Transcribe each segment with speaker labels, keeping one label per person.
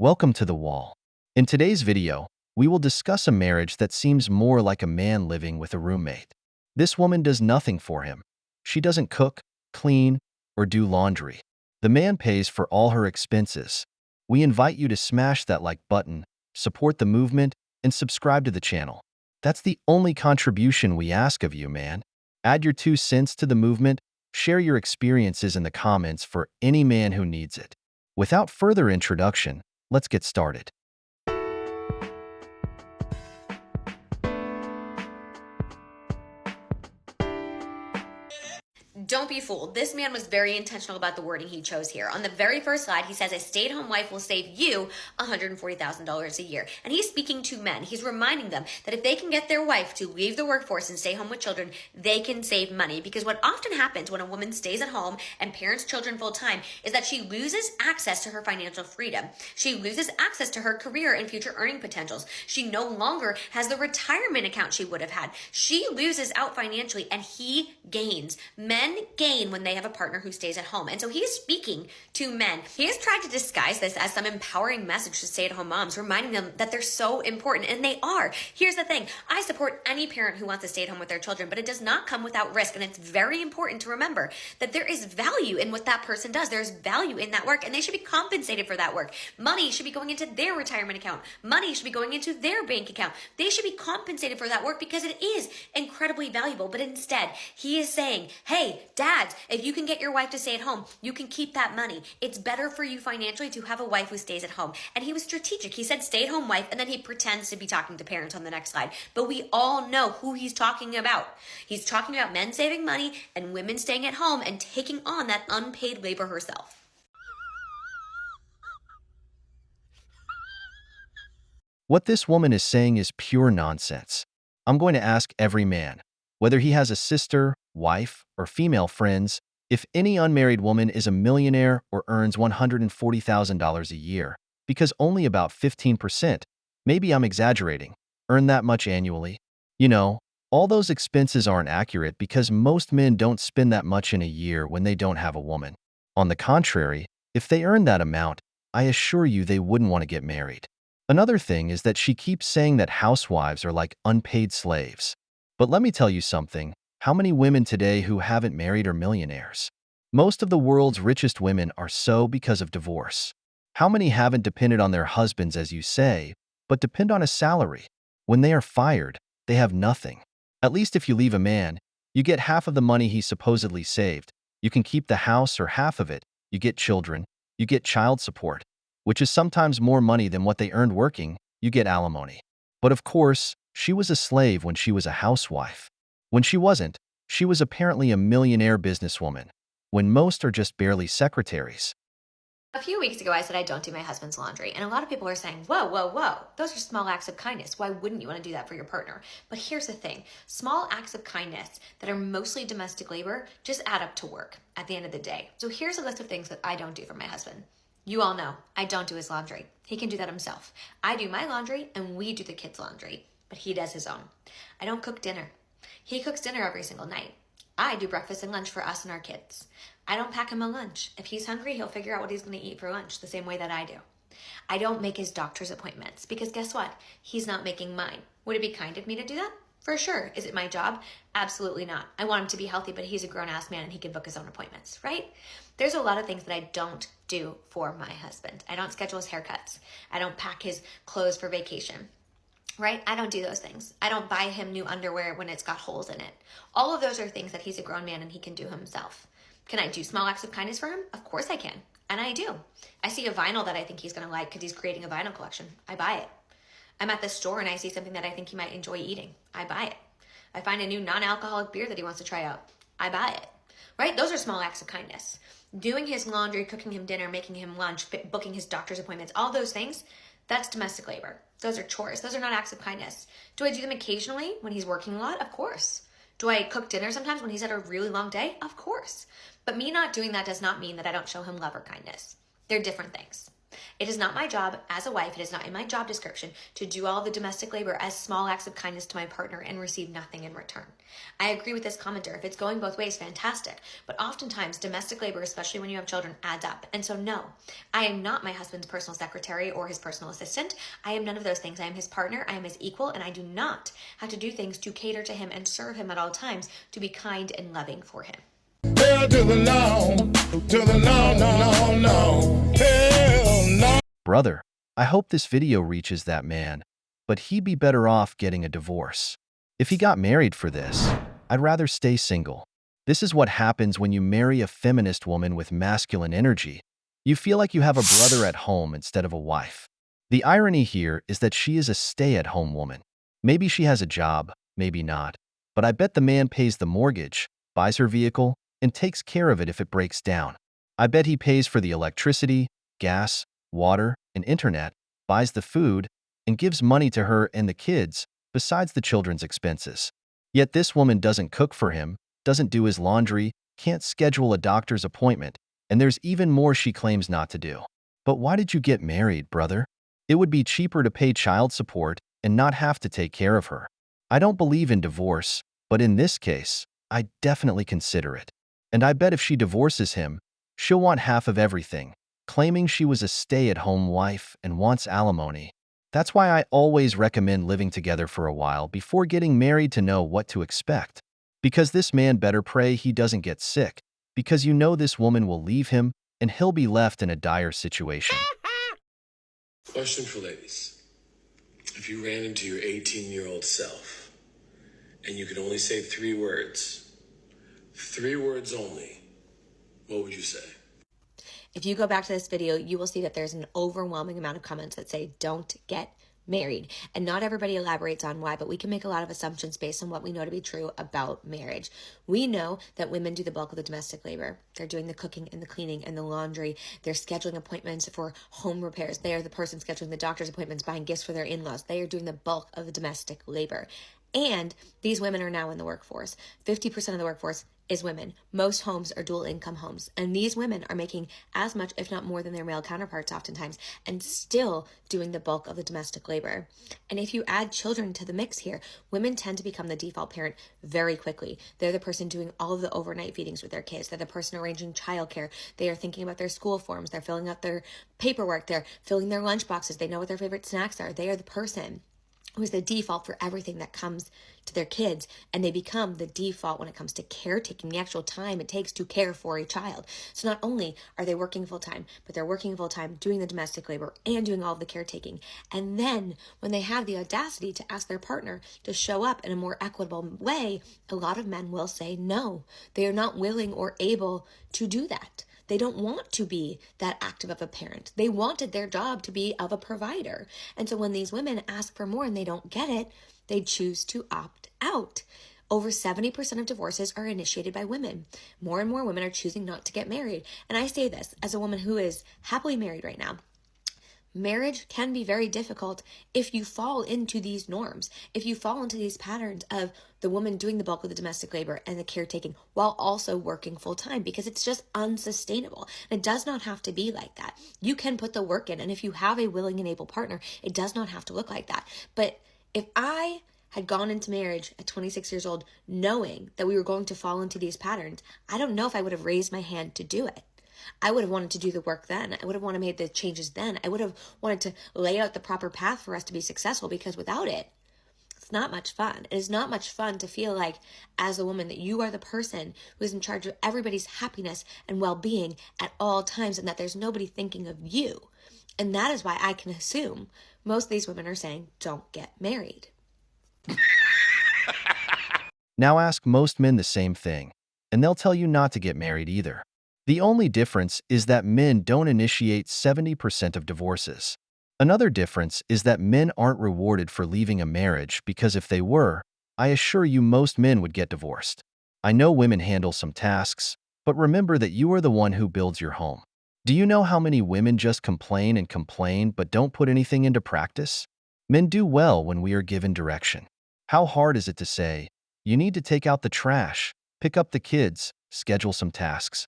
Speaker 1: Welcome to The Wall. In today's video, we will discuss a marriage that seems more like a man living with a roommate. This woman does nothing for him. She doesn't cook, clean, or do laundry. The man pays for all her expenses. We invite you to smash that like button, support the movement, and subscribe to the channel. That's the only contribution we ask of you, man. Add your 2 cents to the movement, share your experiences in the comments for any man who needs it. Without further introduction, let's get started.
Speaker 2: Don't be fooled. This man was very intentional about the wording he chose here. On the very first slide, he says a stay-at-home wife will save you $140,000 a year. And he's speaking to men. He's reminding them that if they can get their wife to leave the workforce and stay home with children, they can save money. Because what often happens when a woman stays at home and parents children full-time is that she loses access to her financial freedom. She loses access to her career and future earning potentials. She no longer has the retirement account she would have had. She loses out financially and he gains. Men gain when they have a partner who stays at home. And so he is speaking to men. He has tried to disguise this as some empowering message to stay-at-home moms, reminding them that they're so important, and they are. Here's the thing. I support any parent who wants to stay at home with their children, but it does not come without risk. And it's very important to remember that there is value in what that person does. There's value in that work, and they should be compensated for that work. Money should be going into their retirement account. Money should be going into their bank account. They should be compensated for that work because it is incredibly valuable. But instead, he is saying, hey, dads, if you can get your wife to stay at home, you can keep that money. It's better for you financially to have a wife who stays at home. And he was strategic. He said stay-at-home wife, and then he pretends to be talking to parents on the next slide. But we all know who he's talking about. He's talking about men saving money and women staying at home and taking on that unpaid labor herself.
Speaker 1: What this woman is saying is pure nonsense. I'm going to ask every man, whether he has a sister, wife, or female friends, if any unmarried woman is a millionaire or earns $140,000 a year, because only about 15%, maybe I'm exaggerating, earn that much annually. You know, all those expenses aren't accurate because most men don't spend that much in a year when they don't have a woman. On the contrary, if they earn that amount, I assure you they wouldn't want to get married. Another thing is that she keeps saying that housewives are like unpaid slaves. But let me tell you something. How many women today who haven't married are millionaires? Most of the world's richest women are so because of divorce. How many haven't depended on their husbands, as you say, but depend on a salary? When they are fired, they have nothing. At least if you leave a man, you get half of the money he supposedly saved. You can keep the house or half of it. You get children. You get child support, which is sometimes more money than what they earned working. You get alimony. But of course, she was a slave when she was a housewife. When she wasn't, she was apparently a millionaire businesswoman, when most are just barely secretaries.
Speaker 2: A few weeks ago, I said I don't do my husband's laundry, and a lot of people are saying, whoa, whoa, whoa, those are small acts of kindness. Why wouldn't you want to do that for your partner? But here's the thing. Small acts of kindness that are mostly domestic labor just add up to work at the end of the day. So here's a list of things that I don't do for my husband. You all know, I don't do his laundry. He can do that himself. I do my laundry, and we do the kids' laundry, but he does his own. I don't cook dinner. He cooks dinner every single night. I do breakfast and lunch for us and our kids. I don't pack him a lunch. If he's hungry, he'll figure out what he's going to eat for lunch the same way that I do. I don't make his doctor's appointments because guess what? He's not making mine. Would it be kind of me to do that? For sure. Is it my job? Absolutely not. I want him to be healthy, but he's a grown-ass man and he can book his own appointments, right? There's a lot of things that I don't do for my husband. I don't schedule his haircuts. I don't pack his clothes for vacation. Right? I don't do those things. I don't buy him new underwear when it's got holes in it. All of those are things that he's a grown man and he can do himself. Can I do small acts of kindness for him? Of course I can. And I do. I see a vinyl that I think he's going to like because he's creating a vinyl collection. I buy it. I'm at the store and I see something that I think he might enjoy eating. I buy it. I find a new non-alcoholic beer that he wants to try out. I buy it. Right? Those are small acts of kindness. Doing his laundry, cooking him dinner, making him lunch, booking his doctor's appointments, all those things, that's domestic labor. Those are chores. Those are not acts of kindness. Do I do them occasionally when he's working a lot? Of course. Do I cook dinner sometimes when he's had a really long day? Of course. But me not doing that does not mean that I don't show him love or kindness. They're different things. It is not my job as a wife, it is not in my job description to do all the domestic labor as small acts of kindness to my partner and receive nothing in return. I agree with this commenter. If it's going both ways, fantastic. But oftentimes, domestic labor, especially when you have children, adds up. And so, no, I am not my husband's personal secretary or his personal assistant. I am none of those things. I am his partner, I am his equal, and I do not have to do things to cater to him and serve him at all times to be kind and loving for him.
Speaker 3: Hell to the no, no, no. Hell no.
Speaker 1: Brother, I hope this video reaches that man, but he'd be better off getting a divorce. If he got married for this, I'd rather stay single. This is what happens when you marry a feminist woman with masculine energy. You feel like you have a brother at home instead of a wife. The irony here is that she is a stay-at-home woman. Maybe she has a job, maybe not, but I bet the man pays the mortgage, buys her vehicle, and takes care of it if it breaks down. I bet he pays for the electricity, gas, water, and internet, buys the food, and gives money to her and the kids, besides the children's expenses. Yet this woman doesn't cook for him, doesn't do his laundry, can't schedule a doctor's appointment, and there's even more she claims not to do. But why did you get married, brother? It would be cheaper to pay child support and not have to take care of her. I don't believe in divorce, but in this case, I definitely consider it. And I bet if she divorces him, she'll want half of everything, claiming she was a stay-at-home wife and wants alimony. That's why I always recommend living together for a while before getting married to know what to expect. Because this man better pray he doesn't get sick, because you know this woman will leave him and he'll be left in a dire situation.
Speaker 4: Question for ladies. If you ran into your 18-year-old self and you could only say 3 words only, what would you say?
Speaker 2: If you go back to this video, you will see that there's an overwhelming amount of comments that say, don't get married. And not everybody elaborates on why, but we can make a lot of assumptions based on what we know to be true about marriage. We know that women do the bulk of the domestic labor. They're doing the cooking and the cleaning and the laundry. They're scheduling appointments for home repairs. They are the person scheduling the doctor's appointments, buying gifts for their in-laws. They are doing the bulk of the domestic labor. And these women are now in the workforce. 50% of the workforce is women. Most homes are dual income homes. And these women are making as much, if not more than their male counterparts oftentimes, and still doing the bulk of the domestic labor. And if you add children to the mix here, women tend to become the default parent very quickly. They're the person doing all of the overnight feedings with their kids. They're the person arranging childcare. They are thinking about their school forms. They're filling out their paperwork. They're filling their lunch boxes. They know what their favorite snacks are. They are the person who is the default for everything that comes to their kids, and they become the default when it comes to caretaking, the actual time it takes to care for a child. So not only are they working full-time, but they're working full-time, doing the domestic labor and doing all of the caretaking. And then when they have the audacity to ask their partner to show up in a more equitable way, a lot of men will say no. They are not willing or able to do that. They don't want to be that active of a parent. They wanted their job to be of a provider. And so when these women ask for more and they don't get it, they choose to opt out. Over 70% of divorces are initiated by women. More and more women are choosing not to get married. And I say this as a woman who is happily married right now. Marriage can be very difficult if you fall into these norms, if you fall into these patterns of the woman doing the bulk of the domestic labor and the caretaking while also working full time, because it's just unsustainable. And it does not have to be like that. You can put the work in, and if you have a willing and able partner, it does not have to look like that. But if I had gone into marriage at 26 years old knowing that we were going to fall into these patterns, I don't know if I would have raised my hand to do it. I would have wanted to do the work then. I would have wanted to make the changes then. I would have wanted to lay out the proper path for us to be successful, because without it, it's not much fun. It is not much fun to feel like, as a woman, that you are the person who is in charge of everybody's happiness and well-being at all times, and that there's nobody thinking of you. And that is why I can assume most of these women are saying, don't get married.
Speaker 1: Now ask most men the same thing, and they'll tell you not to get married either. The only difference is that men don't initiate 70% of divorces. Another difference is that men aren't rewarded for leaving a marriage, because if they were, I assure you most men would get divorced. I know women handle some tasks, but remember that you are the one who builds your home. Do you know how many women just complain and complain but don't put anything into practice? Men do well when we are given direction. How hard is it to say, you need to take out the trash, pick up the kids, schedule some tasks?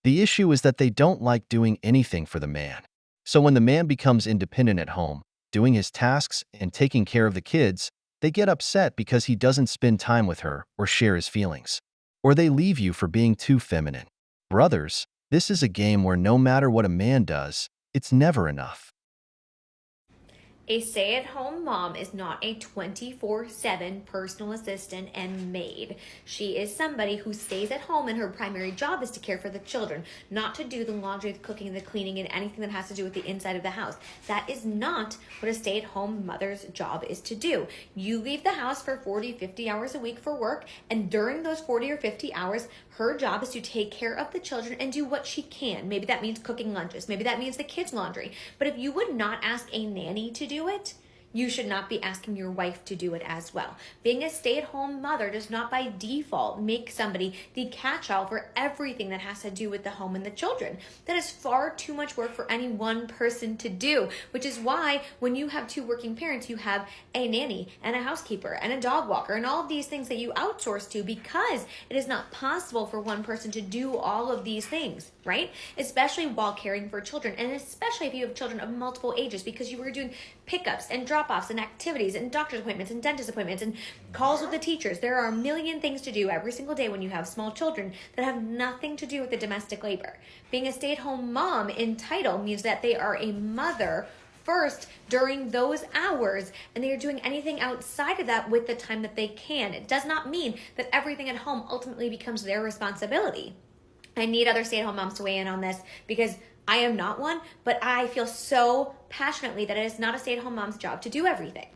Speaker 1: The issue is that they don't like doing anything for the man. So when the man becomes independent at home, doing his tasks and taking care of the kids, they get upset because he doesn't spend time with her or share his feelings. Or they leave you for being too feminine. Brothers, this is a game where no matter what a man does, it's never enough.
Speaker 2: A stay-at-home mom is not a 24/7 personal assistant and maid. She is somebody who stays at home and her primary job is to care for the children, not to do the laundry, the cooking, the cleaning, and anything that has to do with the inside of the house. That is not what a stay-at-home mother's job is to do. You leave the house for 40, 50 hours a week for work, and during those 40 or 50 hours, her job is to take care of the children and do what she can. Maybe that means cooking lunches. Maybe that means the kids' laundry. But if you would not ask a nanny to do it, you should not be asking your wife to do it as well. Being a stay-at-home mother does not by default make somebody the catch-all for everything that has to do with the home and the children. That is far too much work for any one person to do, which is why when you have two working parents, you have a nanny and a housekeeper and a dog walker and all of these things that you outsource to, because it is not possible for one person to do all of these things, right? Especially while caring for children, and especially if you have children of multiple ages, because you were doing pickups and drop-offs and activities and doctor's appointments and dentist appointments and calls with the teachers. There are a million things to do every single day when you have small children that have nothing to do with the domestic labor. Being a stay-at-home mom in title means that they are a mother first during those hours, and they are doing anything outside of that with the time that they can. It does not mean that everything at home ultimately becomes their responsibility. I need other stay-at-home moms to weigh in on this, because I am not one, but I feel so passionately that it is not a stay-at-home mom's job to do everything.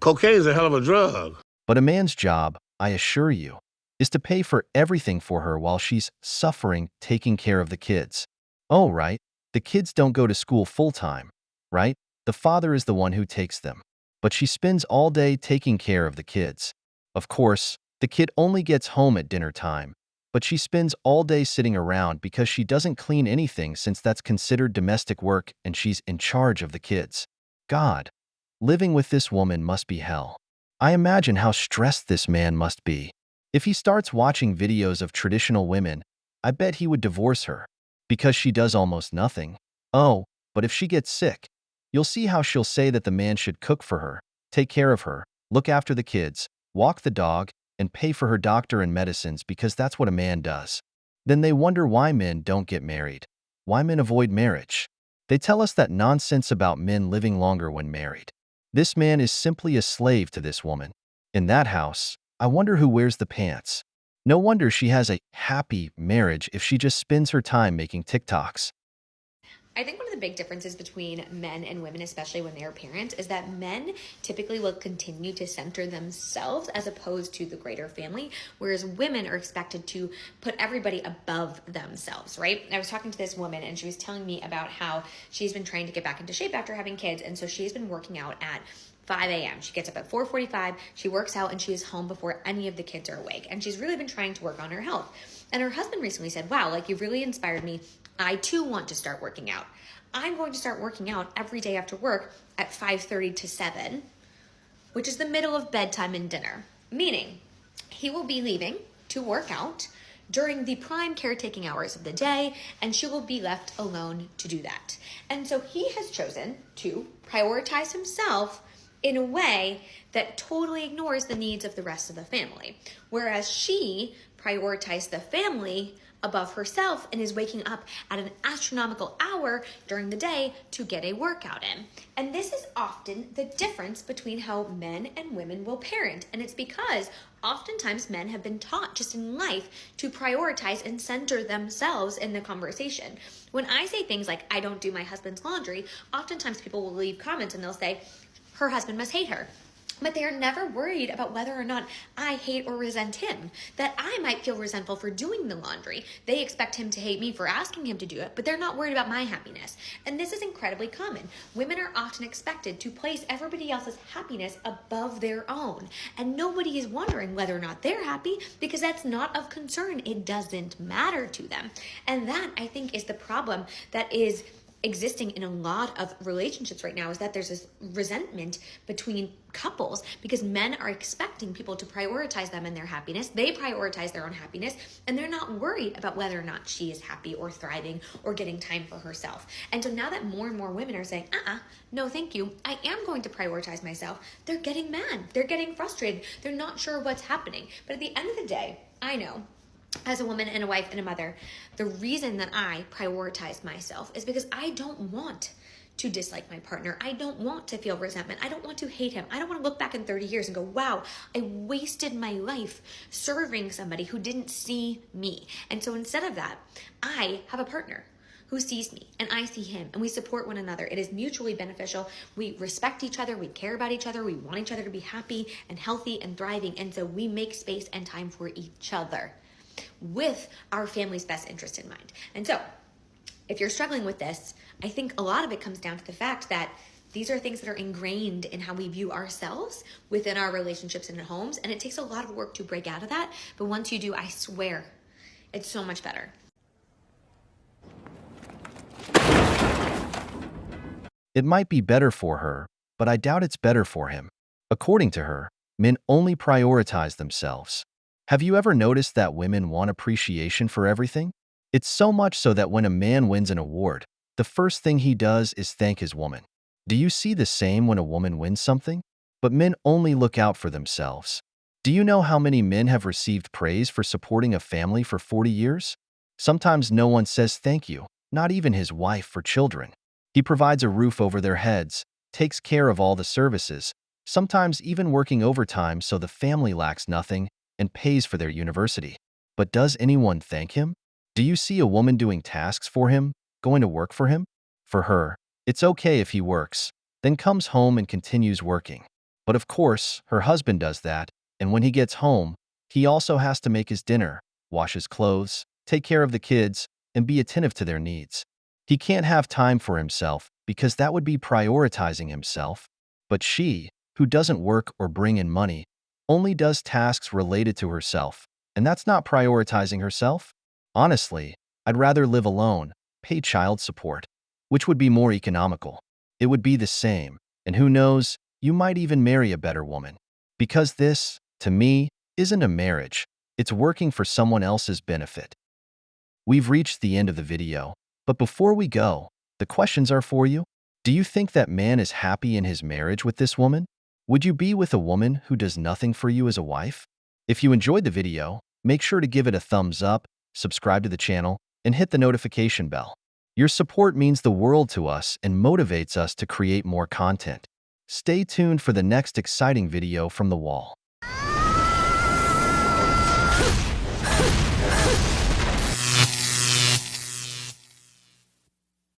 Speaker 3: Cocaine is a hell of a drug.
Speaker 1: But a man's job, I assure you, is to pay for everything for her while she's suffering taking care of the kids. Oh, right, the kids don't go to school full-time, right? The father is the one who takes them. But she spends all day taking care of the kids. Of course, the kid only gets home at dinner time, but she spends all day sitting around because she doesn't clean anything, since that's considered domestic work and she's in charge of the kids. God, living with this woman must be hell. I imagine how stressed this man must be. If he starts watching videos of traditional women, I bet he would divorce her, because she does almost nothing. Oh, but if she gets sick, you'll see how she'll say that the man should cook for her, take care of her, look after the kids, walk the dog, and pay for her doctor and medicines, because that's what a man does. Then they wonder why men don't get married, why men avoid marriage. They tell us that nonsense about men living longer when married. This man is simply a slave to this woman. In that house, I wonder who wears the pants. No wonder she has a happy marriage if she just spends her time making TikToks.
Speaker 2: I think one of the big differences between men and women, especially when they are parents, is that men typically will continue to center themselves as opposed to the greater family, whereas women are expected to put everybody above themselves, right? I was talking to this woman and she was telling me about how she's been trying to get back into shape after having kids, and so she's been working out at 5 a.m. She gets up at 4:45, she works out, and she is home before any of the kids are awake. And she's really been trying to work on her health. And her husband recently said, wow, like, you've really inspired me. I too want to start working out. I'm going to start working out every day after work at 5:30 to 7, which is the middle of bedtime and dinner. Meaning, he will be leaving to work out during the prime caretaking hours of the day, and she will be left alone to do that. And so he has chosen to prioritize himself in a way that totally ignores the needs of the rest of the family. Whereas she prioritized the family above herself and is waking up at an astronomical hour during the day to get a workout in. And this is often the difference between how men and women will parent. And it's because oftentimes men have been taught just in life to prioritize and center themselves in the conversation. When I say things like, I don't do my husband's laundry, oftentimes people will leave comments and they'll say, her husband must hate her. But they are never worried about whether or not I hate or resent him, that I might feel resentful for doing the laundry. They expect him to hate me for asking him to do it, but they're not worried about my happiness. And this is incredibly common. Women are often expected to place everybody else's happiness above their own. And nobody is wondering whether or not they're happy, because that's not of concern. It doesn't matter to them. And that, I think, is the problem that is existing in a lot of relationships right now is that there's this resentment between couples because men are expecting people to prioritize them and their happiness. They prioritize their own happiness, and they're not worried about whether or not she is happy or thriving or getting time for herself. And so now that more and more women are saying, no, thank you, I am going to prioritize myself, they're getting mad. They're getting frustrated. They're not sure what's happening. But at the end of the day, I know, as a woman and a wife and a mother, the reason that I prioritize myself is because I don't want to dislike my partner. I don't want to feel resentment. I don't want to hate him. I don't want to look back in 30 years and go, wow, I wasted my life serving somebody who didn't see me. And so instead of that, I have a partner who sees me and I see him, and we support one another. It is mutually beneficial. We respect each other. We care about each other. We want each other to be happy and healthy and thriving. And so we make space and time for each other with our family's best interest in mind. And so if you're struggling with this, I think a lot of it comes down to the fact that these are things that are ingrained in how we view ourselves within our relationships and in homes. And it takes a lot of work to break out of that. But once you do, I swear, it's so much better.
Speaker 1: It might be better for her, but I doubt it's better for him. According to her, men only prioritize themselves. Have you ever noticed that women want appreciation for everything? It's so much so that when a man wins an award, the first thing he does is thank his woman. Do you see the same when a woman wins something? But men only look out for themselves. Do you know how many men have received praise for supporting a family for 40 years? Sometimes no one says thank you, not even his wife or children. He provides a roof over their heads, takes care of all the services, sometimes even working overtime so the family lacks nothing, and pays for their university. But does anyone thank him? Do you see a woman doing tasks for him, going to work for him? For her, it's okay if he works, then comes home and continues working. But of course, her husband does that, and when he gets home, he also has to make his dinner, wash his clothes, take care of the kids, and be attentive to their needs. He can't have time for himself because that would be prioritizing himself. But she, who doesn't work or bring in money, only does tasks related to herself, and that's not prioritizing herself? Honestly, I'd rather live alone, pay child support, which would be more economical. It would be the same, and who knows, you might even marry a better woman. Because this, to me, isn't a marriage. It's working for someone else's benefit. We've reached the end of the video, but before we go, the questions are for you. Do you think that man is happy in his marriage with this woman? Would you be with a woman who does nothing for you as a wife? If you enjoyed the video, make sure to give it a thumbs up, subscribe to the channel, and hit the notification bell. Your support means the world to us and motivates us to create more content. Stay tuned for the next exciting video from The Wall.